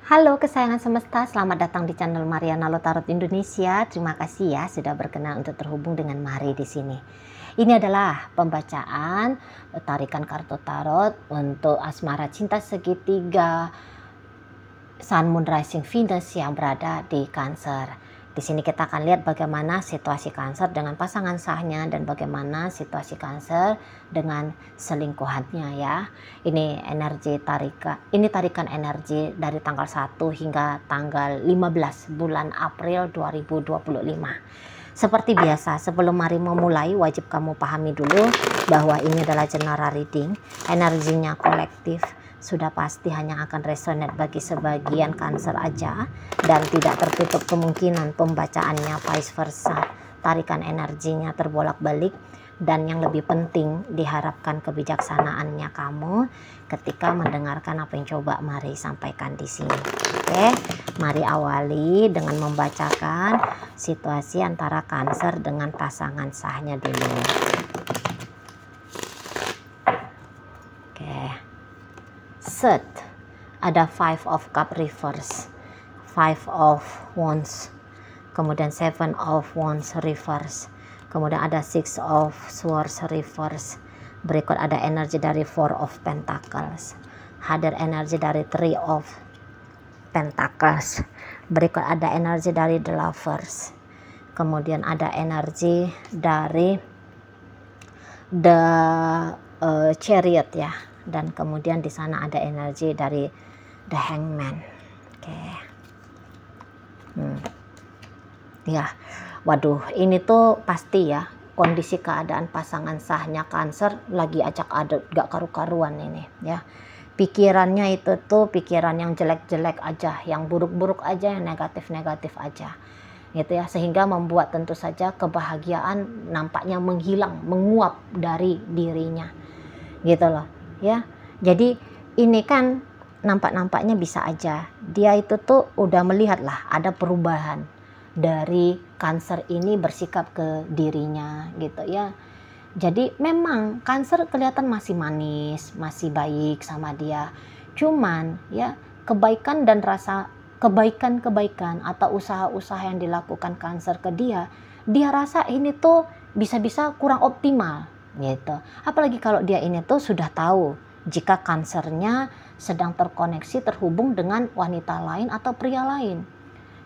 Halo kesayangan semesta, selamat datang di channel Mariana Lotarot Indonesia. Terima kasih ya sudah berkenan untuk terhubung dengan Mari di sini. Ini adalah pembacaan tarikan kartu tarot untuk asmara cinta segitiga Sun, Moon, Rising, Venus yang berada di Cancer. Di sini kita akan lihat bagaimana situasi Cancer dengan pasangan sahnya dan bagaimana situasi Cancer dengan selingkuhannya ya. Ini energi tarikan energi dari tanggal 1 hingga tanggal 15 bulan April 2025. Seperti biasa, sebelum Mari memulai, wajib kamu pahami dulu bahwa ini adalah general reading, energinya kolektif. Sudah pasti hanya akan resonate bagi sebagian Cancer aja dan tidak tertutup kemungkinan pembacaannya vice versa. Tarikan energinya terbolak-balik dan yang lebih penting diharapkan kebijaksanaannya kamu ketika mendengarkan apa yang coba Mari sampaikan di sini. Oke, mari awali dengan membacakan situasi antara Cancer dengan pasangan sahnya dulu. Set, ada Five of Cup reverse, Five of Wands, kemudian Seven of Wands reverse, kemudian ada Six of Swords reverse. Berikut ada energi dari Four of Pentacles, hadir energi dari Three of Pentacles. Berikut ada energi dari The Lovers, kemudian ada energi dari The Chariot ya. Dan kemudian di sana ada energi dari The Hangman. Oke. Ya, waduh, ini tuh pasti ya kondisi keadaan pasangan sahnya Cancer lagi acak adut, gak karu-karuan ini ya. Pikirannya itu tuh pikiran yang jelek-jelek aja, yang buruk-buruk aja, yang negatif-negatif aja. Gitu ya, sehingga membuat tentu saja kebahagiaan nampaknya menghilang, menguap dari dirinya. Gitu loh. Ya, jadi ini kan nampaknya bisa aja dia itu tuh udah melihat lah ada perubahan dari Cancer ini bersikap ke dirinya gitu ya. Jadi memang Cancer kelihatan masih manis, masih baik sama dia, cuman ya kebaikan dan rasa kebaikan atau usaha-usaha yang dilakukan Cancer ke dia rasa ini tuh bisa-bisa kurang optimal gitu. Apalagi kalau dia ini tuh sudah tahu jika Cancernya sedang terkoneksi terhubung dengan wanita lain atau pria lain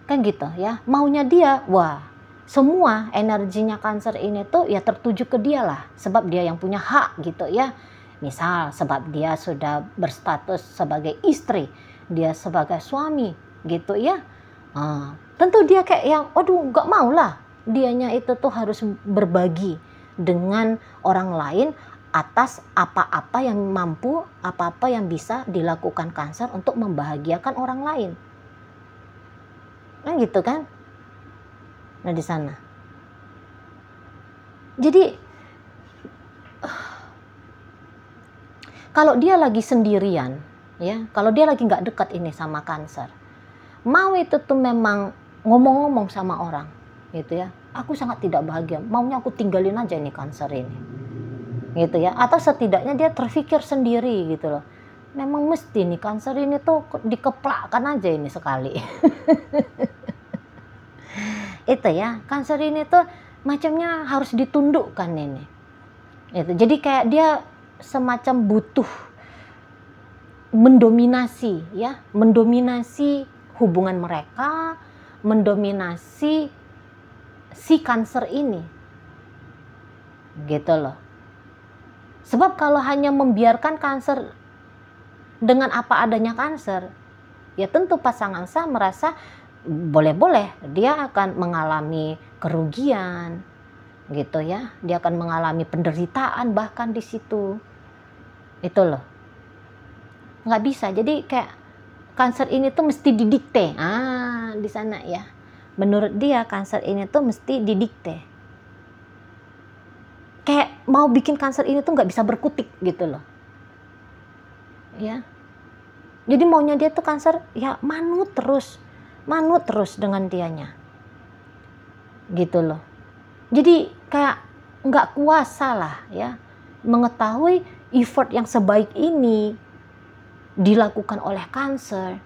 kan gitu ya. Maunya dia, wah, semua energinya Cancer ini tuh ya tertuju ke dia lah, sebab dia yang punya hak gitu ya. Misal sebab dia sudah berstatus sebagai istri, dia sebagai suami gitu ya. Tentu dia kayak yang aduh gak mau lah dianya itu tuh harus berbagi dengan orang lain atas apa-apa yang mampu, apa-apa yang bisa dilakukan Cancer untuk membahagiakan orang lain. Nah gitu kan. Nah di sana. Jadi kalau dia lagi sendirian, ya, kalau dia lagi nggak dekat ini sama Cancer, mau itu tuh memang ngomong-ngomong sama orang, gitu ya. Aku sangat tidak bahagia, maunya aku tinggalin aja ini Cancer ini, gitu ya. Atau setidaknya dia terpikir sendiri gitu loh, memang mesti nih Cancer ini tuh dikeplakkan aja ini sekali. Itu ya, Cancer ini tuh macamnya harus ditundukkan ini. Itu. Jadi kayak dia semacam butuh mendominasi ya, mendominasi hubungan mereka, mendominasi si Cancer ini gitu loh. Sebab kalau hanya membiarkan Cancer dengan apa adanya Cancer, ya tentu pasangan sah merasa boleh-boleh dia akan mengalami kerugian gitu ya, dia akan mengalami penderitaan bahkan di situ. Itu loh, nggak bisa. Jadi kayak Cancer ini tuh mesti didikte di sana ya. Menurut dia Cancer ini tuh mesti didikte. Kayak mau bikin Cancer ini tuh nggak bisa berkutik gitu loh. Ya. Jadi maunya dia tuh Cancer ya manut terus dengan dianya. Gitu loh. Jadi kayak nggak kuasa lah ya mengetahui effort yang sebaik ini dilakukan oleh Cancer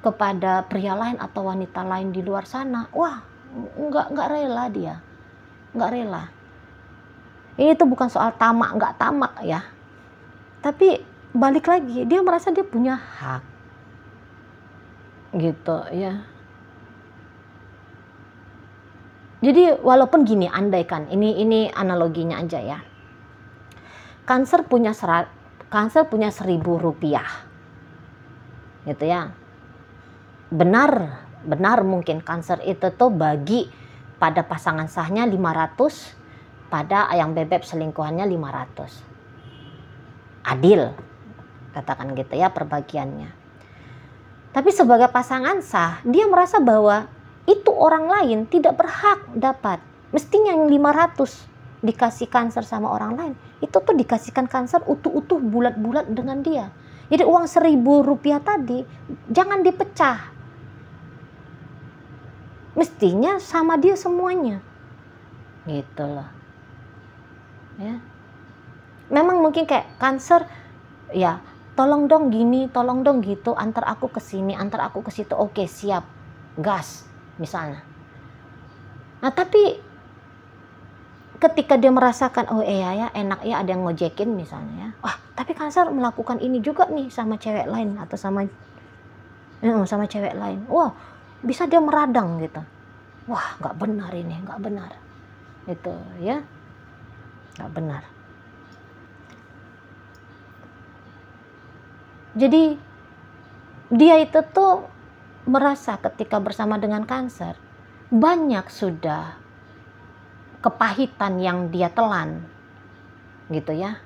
kepada pria lain atau wanita lain di luar sana, wah, nggak rela dia, nggak rela. Ini tuh bukan soal tamak nggak tamak ya, tapi balik lagi dia merasa dia punya hak, gitu ya. Jadi walaupun gini, andaikan ini analoginya aja ya, Cancer punya 1.000 rupiah, gitu ya. Benar mungkin Cancer itu tuh bagi pada pasangan sahnya 500, pada ayang bebek selingkuhannya 500. Adil, katakan gitu ya perbagiannya. Tapi sebagai pasangan sah, dia merasa bahwa itu orang lain tidak berhak dapat. Mestinya yang 500 dikasih Cancer sama orang lain, itu tuh dikasihkan Cancer utuh-utuh bulat-bulat dengan dia. Jadi uang 1.000 rupiah tadi jangan dipecah, mestinya sama dia semuanya, gitu loh ya. Memang mungkin kayak Cancer ya, tolong dong gini, tolong dong gitu, antar aku ke sini, antar aku ke situ, oke siap, gas misalnya. Nah tapi ketika dia merasakan, oh iya ya enak ya ada yang ngojekin misalnya ya, wah tapi Cancer melakukan ini juga nih sama cewek lain atau sama cewek lain, wah bisa dia meradang gitu, wah nggak benar ini, nggak benar itu ya, nggak benar. Jadi dia itu tuh merasa ketika bersama dengan Cancer banyak sudah kepahitan yang dia telan, gitu ya.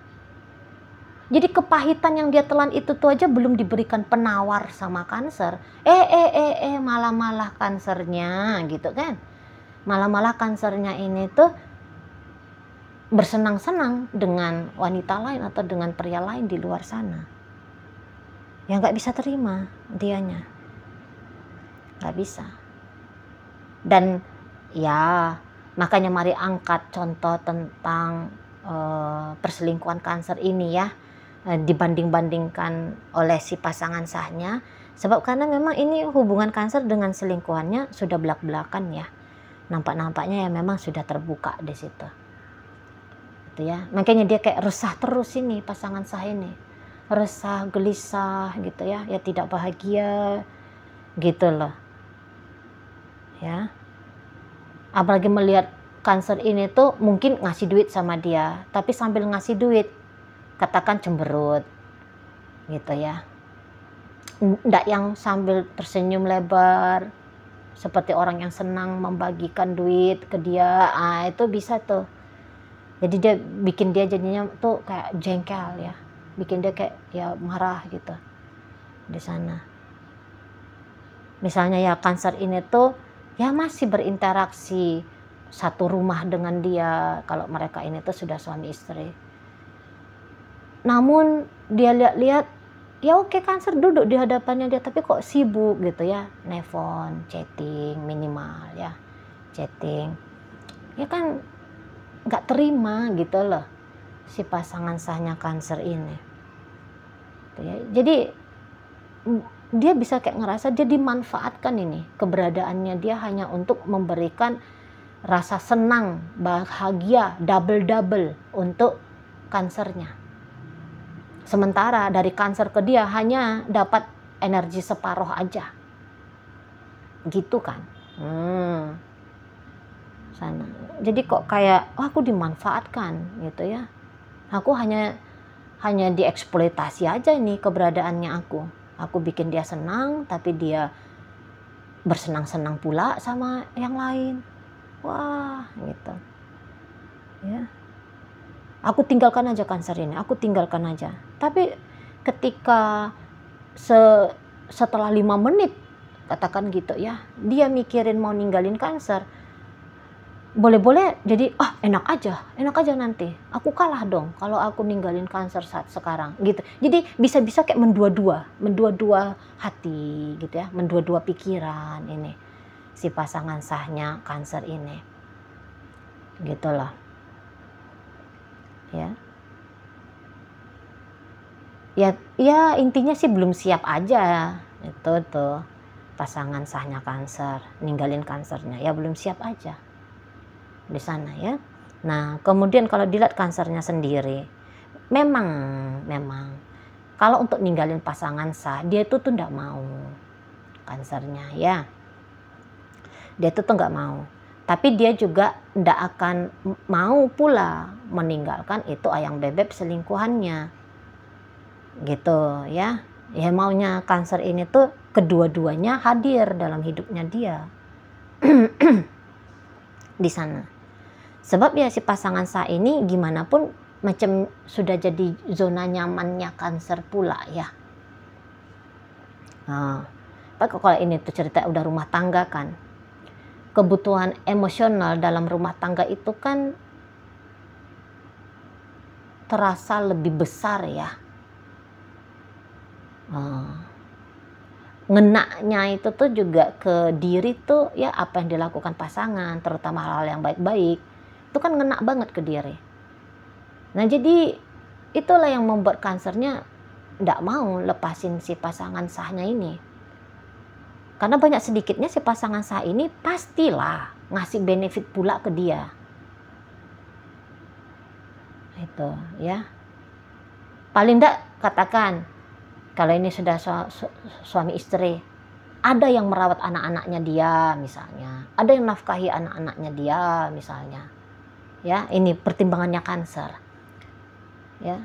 Jadi kepahitan yang dia telan itu tuh aja belum diberikan penawar sama Cancer, malah Cancernya gitu kan, malah Cancernya ini tuh bersenang-senang dengan wanita lain atau dengan pria lain di luar sana. Ya nggak bisa terima dianya, nggak bisa. Dan ya makanya mari angkat contoh tentang perselingkuhan Cancer ini ya, dibanding-bandingkan oleh si pasangan sahnya. Sebab karena memang ini hubungan Cancer dengan selingkuhannya sudah belak-belakan ya, nampak-nampaknya ya memang sudah terbuka di situ, itu ya. Makanya dia kayak resah terus ini pasangan sah ini, resah, gelisah gitu ya, ya tidak bahagia gitu loh ya. Apalagi melihat Cancer ini tuh mungkin ngasih duit sama dia, tapi sambil ngasih duit katakan cemberut gitu ya, ndak yang sambil tersenyum lebar seperti orang yang senang membagikan duit ke dia. Itu bisa tuh, jadi dia bikin dia jadinya tuh kayak jengkel ya, bikin dia kayak ya marah gitu di sana. Misalnya ya Cancer ini tuh ya masih berinteraksi satu rumah dengan dia kalau mereka ini tuh sudah suami istri. Namun dia lihat-lihat ya oke, Cancer duduk di hadapannya dia tapi kok sibuk gitu ya, nelfon, chatting minimal ya, chatting. Ya kan nggak terima gitu loh si pasangan sahnya Cancer ini. Jadi dia bisa kayak ngerasa dia dimanfaatkan ini, keberadaannya dia hanya untuk memberikan rasa senang, bahagia, double untuk Cancernya. Sementara dari Cancer ke dia hanya dapat energi separuh aja. Gitu kan. Sana. Jadi kok kayak aku dimanfaatkan gitu ya. Aku hanya dieksploitasi aja nih keberadaannya aku. Aku bikin dia senang tapi dia bersenang-senang pula sama yang lain. Wah, gitu. Ya. Aku tinggalkan aja Cancer ini, aku tinggalkan aja. Tapi ketika setelah 5 menit katakan gitu ya, dia mikirin mau ninggalin Cancer, boleh-boleh jadi enak aja nanti aku kalah dong kalau aku ninggalin Cancer saat sekarang gitu. Jadi bisa kayak mendua-dua hati gitu ya, mendua-dua pikiran ini si pasangan sahnya Cancer ini, gitu loh ya intinya sih belum siap aja itu tuh pasangan sahnya Cancer, ninggalin Cancernya, ya belum siap aja di sana ya. Nah, kemudian kalau dilihat Cancernya sendiri, memang kalau untuk ninggalin pasangan sah, dia itu tuh nggak mau Cancernya ya. Dia itu tuh nggak mau. Tapi dia juga nggak akan mau pula meninggalkan itu ayang bebek selingkuhannya. Gitu ya. Ya maunya Cancer ini tuh kedua-duanya hadir dalam hidupnya dia. Di sana. Sebab ya si pasangan sah ini gimana pun macam sudah jadi zona nyamannya Cancer pula ya. Nah, kalau ini tuh cerita udah rumah tangga kan. Kebutuhan emosional dalam rumah tangga itu kan terasa lebih besar ya. Ngenaknya itu tuh juga ke diri tuh ya, apa yang dilakukan pasangan, terutama hal-hal yang baik-baik, itu kan ngena banget ke diri. Nah jadi itulah yang membuat Cancernya nggak mau lepasin si pasangan sahnya ini. Karena banyak sedikitnya si pasangan sah ini pastilah ngasih benefit pula ke dia. Itu ya. Paling enggak katakan kalau ini sudah suami istri, ada yang merawat anak-anaknya dia misalnya, ada yang nafkahi anak-anaknya dia misalnya. Ya, ini pertimbangannya Cancer. Ya.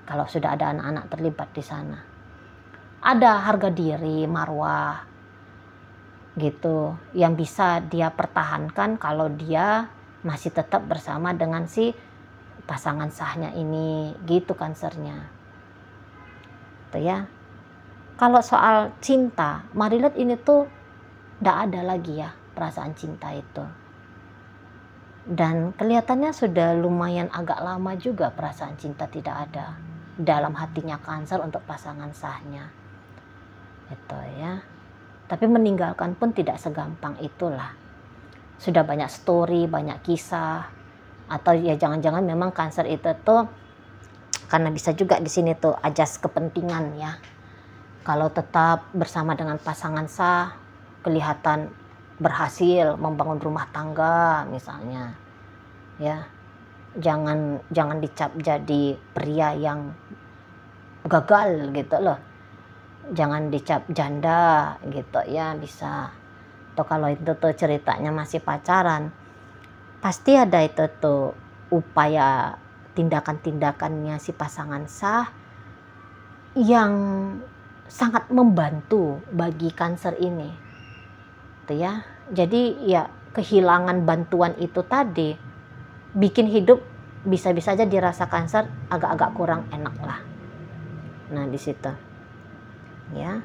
Kalau sudah ada anak-anak terlibat di sana. Ada harga diri, marwah gitu yang bisa dia pertahankan kalau dia masih tetap bersama dengan si pasangan sahnya ini, gitu Cancernya. Tuh ya. Kalau soal cinta, mari lihat ini tuh nggak ada lagi ya perasaan cinta itu. Dan kelihatannya sudah lumayan agak lama juga perasaan cinta tidak ada dalam hatinya Cancer untuk pasangan sahnya. Itu ya. Tapi meninggalkan pun tidak segampang itulah. Sudah banyak story, banyak kisah. Atau ya jangan-jangan memang Cancer itu tuh, karena bisa juga di sini tuh ajas kepentingan ya. Kalau tetap bersama dengan pasangan sah, kelihatan berhasil membangun rumah tangga misalnya. Ya. Jangan dicap jadi pria yang gagal gitu loh. Jangan dicap janda gitu ya, bisa. Atau kalau itu tuh ceritanya masih pacaran, pasti ada itu tuh upaya tindakan-tindakannya si pasangan sah yang sangat membantu bagi Cancer ini. Tuh ya. Jadi ya kehilangan bantuan itu tadi bikin hidup bisa-bisa aja dirasa Cancer agak-agak kurang enak lah. Nah di situ. Ya,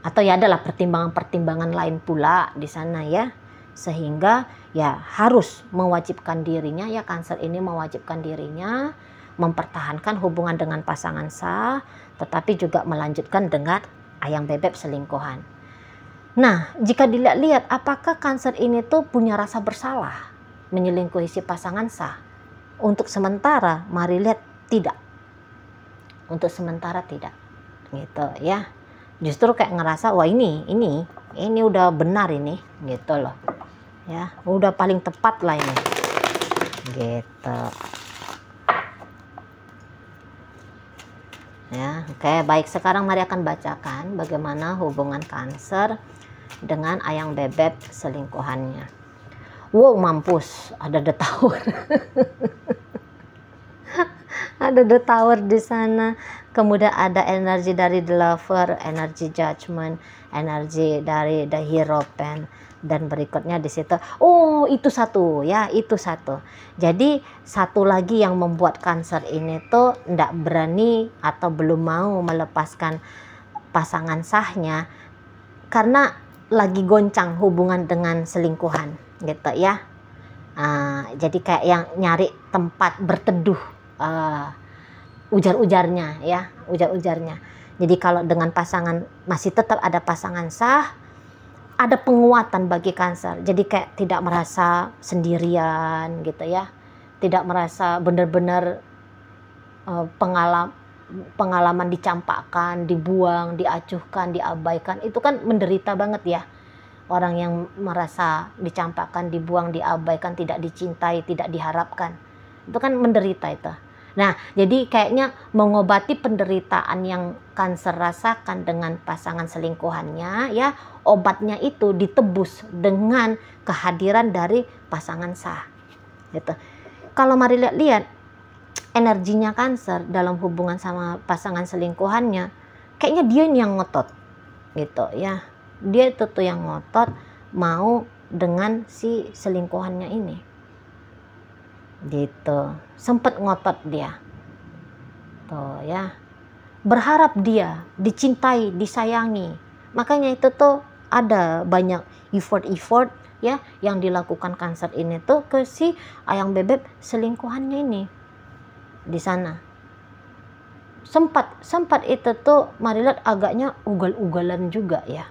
atau ya adalah pertimbangan-pertimbangan lain pula di sana ya, sehingga ya harus mewajibkan dirinya ya, Cancer ini mewajibkan dirinya mempertahankan hubungan dengan pasangan sah, tetapi juga melanjutkan dengan ayang bebek selingkuhan. Nah jika dilihat-lihat, apakah Cancer ini tuh punya rasa bersalah menyelingkuhi si pasangan sah? Untuk sementara mari lihat tidak, untuk sementara tidak. Gitu ya, justru kayak ngerasa wah ini udah benar ini gitu loh ya, udah paling tepat lah ini gitu ya. Oke, baik, sekarang mari akan bacakan bagaimana hubungan Cancer dengan ayang bebek selingkuhannya. Wow, mampus, ada The Tower. Ada The Tower di sana. Kemudian ada energi dari The Lover, energi Judgment, energi dari The Hierophant, dan berikutnya di situ. Oh, itu satu ya, itu satu. Jadi satu lagi yang membuat Cancer ini tuh ndak berani atau belum mau melepaskan pasangan sahnya karena lagi goncang hubungan dengan selingkuhan gitu ya. Jadi kayak yang nyari tempat berteduh, ujar-ujarnya ya, ujar-ujarnya. Jadi kalau dengan pasangan masih tetap ada pasangan sah, ada penguatan bagi Cancer. Jadi kayak tidak merasa sendirian gitu ya, tidak merasa benar-benar pengalaman dicampakkan, dibuang, diacuhkan, diabaikan, itu kan menderita banget ya. Orang yang merasa dicampakkan, dibuang, diabaikan, tidak dicintai, tidak diharapkan, itu kan menderita itu. Nah, jadi kayaknya mengobati penderitaan yang Cancer rasakan dengan pasangan selingkuhannya, ya, obatnya itu ditebus dengan kehadiran dari pasangan sah. Gitu. Kalau mari lihat energinya Cancer dalam hubungan sama pasangan selingkuhannya, kayaknya dia yang ngotot, gitu ya. Dia itu tuh yang ngotot mau dengan si selingkuhannya ini. Gitu, sempet ngotot dia tuh ya, berharap dia dicintai, disayangi. Makanya itu tuh ada banyak effort ya yang dilakukan Cancer ini tuh ke si ayang bebek selingkuhannya ini di sana. Sempat itu tuh mari lihat agaknya ugal-ugalan juga ya.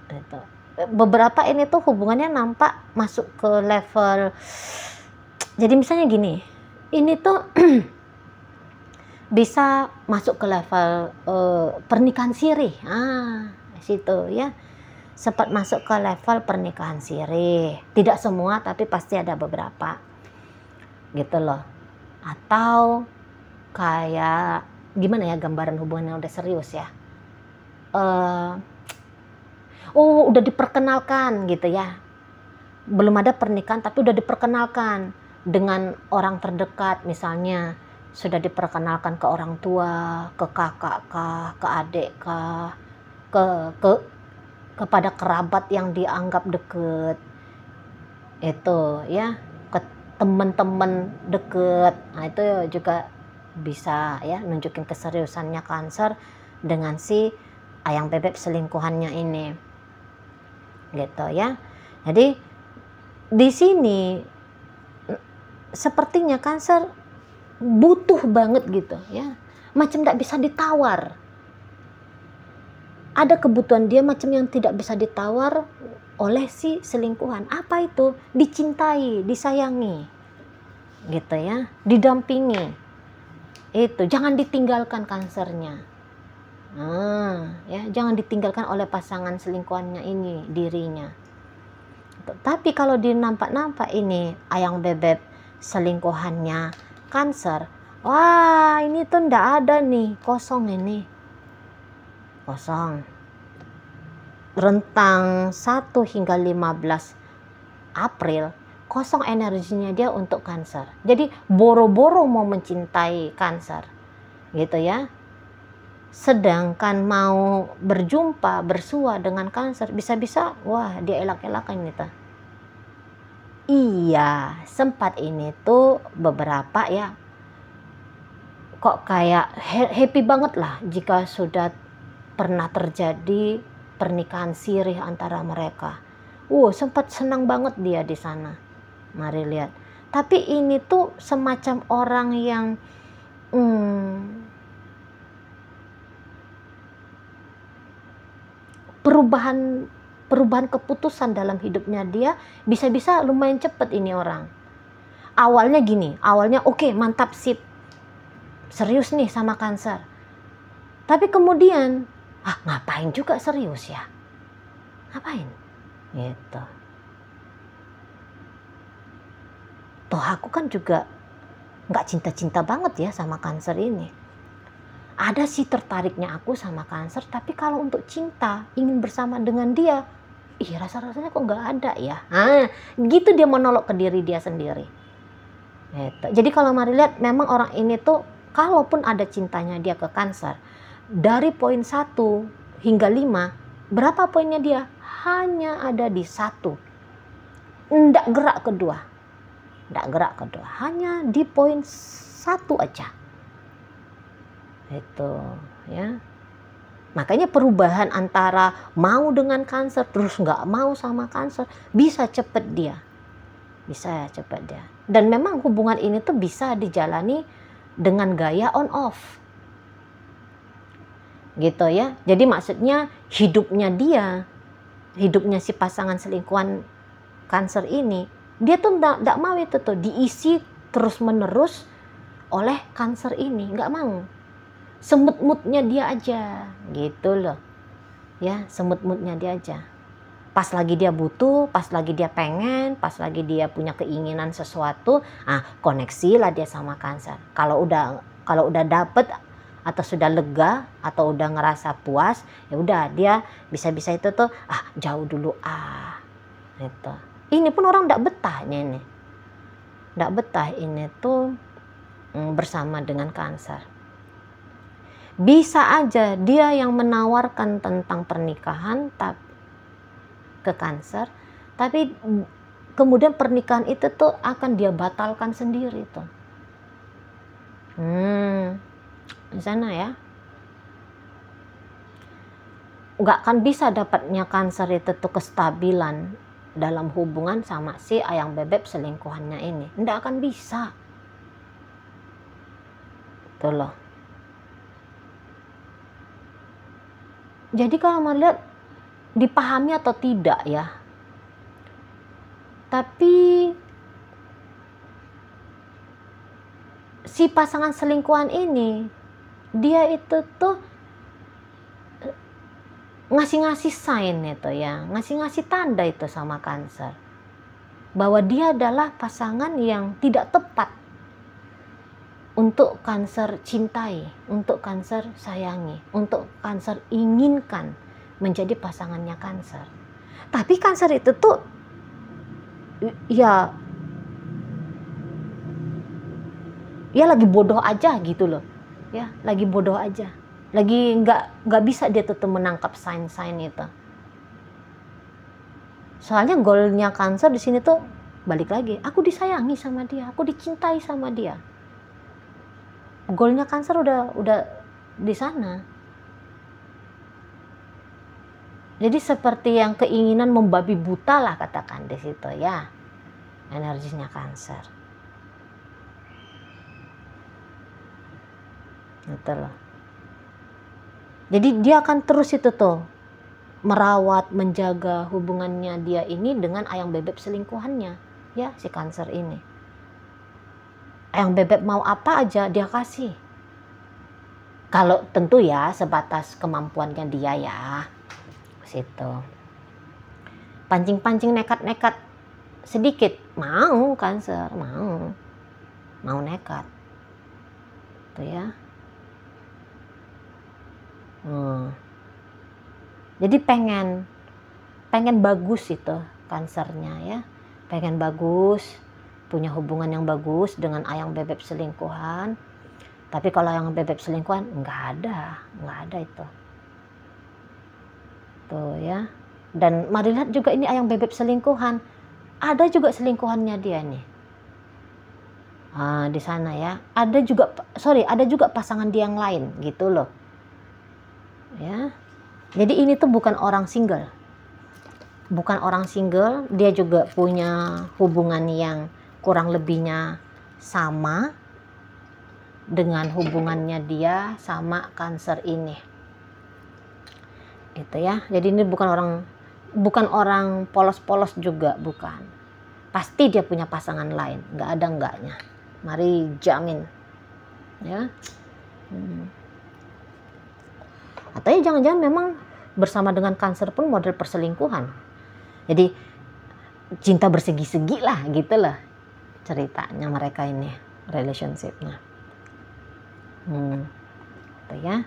Itu beberapa ini tuh hubungannya nampak masuk ke level, jadi misalnya gini, ini tuh bisa masuk ke level pernikahan siri, situ ya, sempat masuk ke level pernikahan siri. Tidak semua tapi pasti ada beberapa gitu loh. Atau kayak gimana ya gambaran hubungannya udah serius ya, udah diperkenalkan gitu ya, belum ada pernikahan tapi udah diperkenalkan dengan orang terdekat, misalnya sudah diperkenalkan ke orang tua, ke kakak kah, ke adik kah, kepada kerabat yang dianggap deket itu ya, ke teman-teman deket. Nah itu juga bisa ya nunjukin keseriusannya Cancer dengan si ayang bebek selingkuhannya ini. Gitu ya. Jadi di sini sepertinya Cancer butuh banget gitu ya, macam tidak bisa ditawar. Ada kebutuhan dia macam yang tidak bisa ditawar oleh si selingkuhan. Apa itu? Dicintai, disayangi gitu ya, didampingi. Itu jangan ditinggalkan Cancernya. Ya, jangan ditinggalkan oleh pasangan selingkuhannya ini, dirinya. Tapi kalau dinampak-nampak ini ayang bebek selingkuhannya Cancer, wah ini tuh ndak ada nih, kosong ini, kosong. Rentang 1 hingga 15 April kosong energinya dia untuk Cancer. Jadi boro-boro mau mencintai Cancer gitu ya. Sedangkan mau berjumpa, bersua dengan Cancer, bisa-bisa wah dia elak-elakan gitu. Iya, sempat ini tuh beberapa ya, kok kayak happy banget lah jika sudah pernah terjadi pernikahan sirih antara mereka. Sempat senang banget dia di sana. Mari lihat. Tapi ini tuh semacam orang yang perubahan keputusan dalam hidupnya dia bisa-bisa lumayan cepet ini orang. Awalnya gini, oke, mantap, sip, serius nih sama Cancer. Tapi kemudian, ngapain juga serius ya? Ngapain? Gitu. Toh aku kan juga nggak cinta-cinta banget ya sama Cancer ini. Ada sih tertariknya aku sama Cancer, tapi kalau untuk cinta, ingin bersama dengan dia, rasa-rasanya kok nggak ada ya. Gitu dia monolog ke diri dia sendiri. Gitu. Jadi kalau mari lihat, memang orang ini tuh, kalaupun ada cintanya dia ke Cancer, dari poin 1 hingga 5, berapa poinnya dia? Hanya ada di 1. Nggak gerak kedua. Hanya di poin 1 aja. Itu ya, makanya perubahan antara mau dengan Cancer terus nggak mau sama Cancer bisa cepet dia, dan memang hubungan ini tuh bisa dijalani dengan gaya on off gitu ya. Jadi maksudnya hidupnya si pasangan selingkuhan Cancer ini, dia tuh nggak mau itu tuh diisi terus menerus oleh kanker ini, nggak mau. Semut-mutnya dia aja, gitu loh. Ya, semut-mutnya dia aja. Pas lagi dia butuh, pas lagi dia pengen, pas lagi dia punya keinginan sesuatu, koneksi lah dia sama kanker. Kalau udah dapet atau sudah lega atau udah ngerasa puas, ya udah dia bisa-bisa itu tuh jauh dulu gitu. Ini pun orang nggak betah ini, nggak betah ini tuh bersama dengan kanker. Bisa aja dia yang menawarkan tentang pernikahan ke kanker, tapi kemudian pernikahan itu tuh akan dia batalkan sendiri tuh. Di sana ya, nggak akan bisa dapatnya kanker itu tuh kestabilan dalam hubungan sama si ayang bebek selingkuhannya ini, nggak akan bisa tuh loh. Jadi kalau mau lihat dipahami atau tidak ya, tapi si pasangan selingkuhan ini dia itu tuh ngasih-ngasih sign itu ya, ngasih-ngasih tanda itu sama kanker bahwa dia adalah pasangan yang tidak tepat untuk kanker cintai, untuk kanker sayangi, untuk kanker inginkan menjadi pasangannya kanker. Tapi kanker itu tuh ya lagi bodoh aja gitu loh ya, lagi bodoh aja, lagi nggak bisa dia tuh menangkap sign-sign itu. Soalnya goalnya kanker di sini tuh balik lagi, aku disayangi sama dia, aku dicintai sama dia. Goalnya kanker udah di sana. Jadi seperti yang keinginan membabi buta lah katakan di situ ya, energinya kanker. Gitu loh. Jadi dia akan terus itu tuh merawat, menjaga hubungannya dia ini dengan ayang bebek selingkuhannya ya, si kanker ini. Ayang bebek mau apa aja dia kasih. Kalau tentu ya sebatas kemampuannya dia ya. Situ. Pancing-pancing nekat-nekat sedikit mau kanker, mau nekat. Tuh ya. Jadi pengen bagus itu kankernya ya, pengen bagus, punya hubungan yang bagus dengan ayang bebek selingkuhan. Tapi kalau ayang bebek selingkuhan nggak ada itu tuh ya. Dan mari lihat juga ini ayang bebek selingkuhan, ada juga selingkuhannya dia nih di sana ya, ada juga pasangan dia yang lain gitu loh ya. Jadi ini tuh bukan orang single, dia juga punya hubungan yang kurang lebihnya sama dengan hubungannya dia sama kanker ini. Itu ya. Jadi ini bukan orang polos-polos juga, bukan. Pasti dia punya pasangan lain, nggak ada enggaknya. Mari jamin ya. Atau ya jangan-jangan memang bersama dengan kanker pun model perselingkuhan. Jadi cinta bersegi-segi lah gitu lah ceritanya mereka ini, relationship-nya. Gitu ya.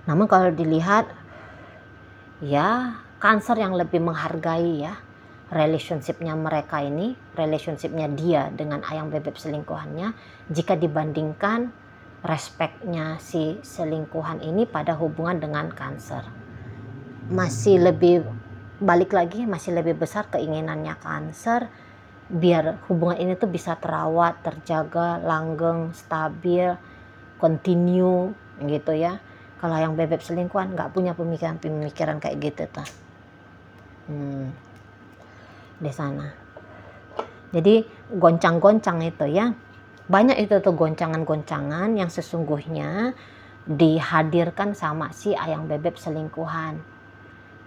Namun kalau dilihat ya kanker yang lebih menghargai ya relationship-nya mereka ini, relationship-nya dia dengan ayang bebek selingkuhannya, jika dibandingkan respect-nya si selingkuhan ini pada hubungan dengan kanker. Masih lebih besar keinginannya kanker biar hubungan ini tuh bisa terawat, terjaga, langgeng, stabil, continue gitu ya. Kalau yang bebek selingkuhan nggak punya pemikiran kayak gitu tuh di sana. Jadi goncang-goncang itu ya, banyak itu tuh goncangan-goncangan yang sesungguhnya dihadirkan sama si ayang bebek selingkuhan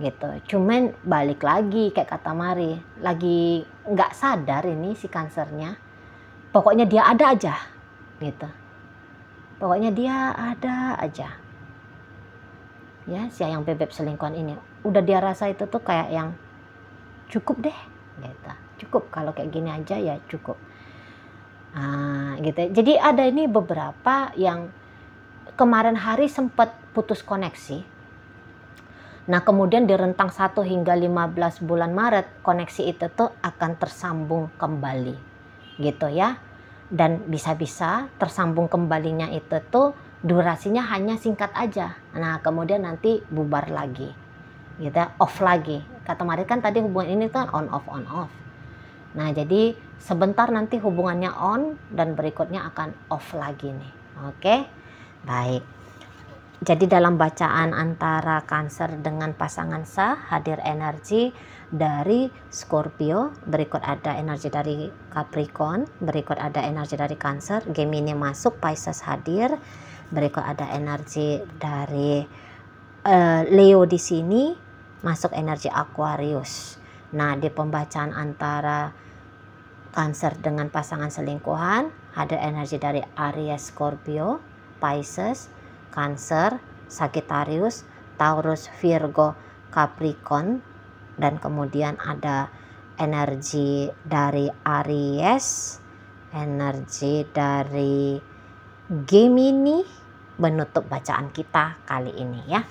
gitu. Cuman balik lagi kayak kata Mari, lagi nggak sadar ini si kankernya, Pokoknya dia ada aja gitu. Pokoknya dia ada aja. Ya, si yang bebek selingkuhan ini udah dia rasa itu tuh kayak yang cukup deh gitu. Cukup kalau kayak gini aja ya cukup. Gitu. Jadi ada ini beberapa yang kemarin hari sempat putus koneksi. Nah, kemudian di rentang 1 hingga 15 bulan Maret, koneksi itu tuh akan tersambung kembali. Gitu ya. Dan bisa-bisa tersambung kembalinya itu tuh durasinya hanya singkat aja. Nah, kemudian nanti bubar lagi. Gitu, off lagi. Kata Mari kan tadi hubungan ini kan on off. Nah, jadi sebentar nanti hubungannya on dan berikutnya akan off lagi nih. Oke. Baik. Jadi dalam bacaan antara Cancer dengan pasangan sah hadir energi dari Scorpio, berikut ada energi dari Capricorn, berikut ada energi dari Cancer, Gemini masuk, Pisces hadir, berikut ada energi dari Leo di sini, masuk energi Aquarius. Nah, di pembacaan antara Cancer dengan pasangan selingkuhan ada energi dari Aries, Scorpio, Pisces, Cancer, Sagittarius, Taurus, Virgo, Capricorn, dan kemudian ada energi dari Aries, energi dari Gemini, menutup bacaan kita kali ini ya.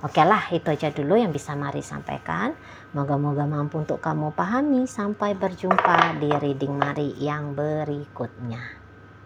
Oke lah, itu aja dulu yang bisa Mari sampaikan. Moga-moga mampu untuk kamu pahami. Sampai berjumpa di reading Mari yang berikutnya.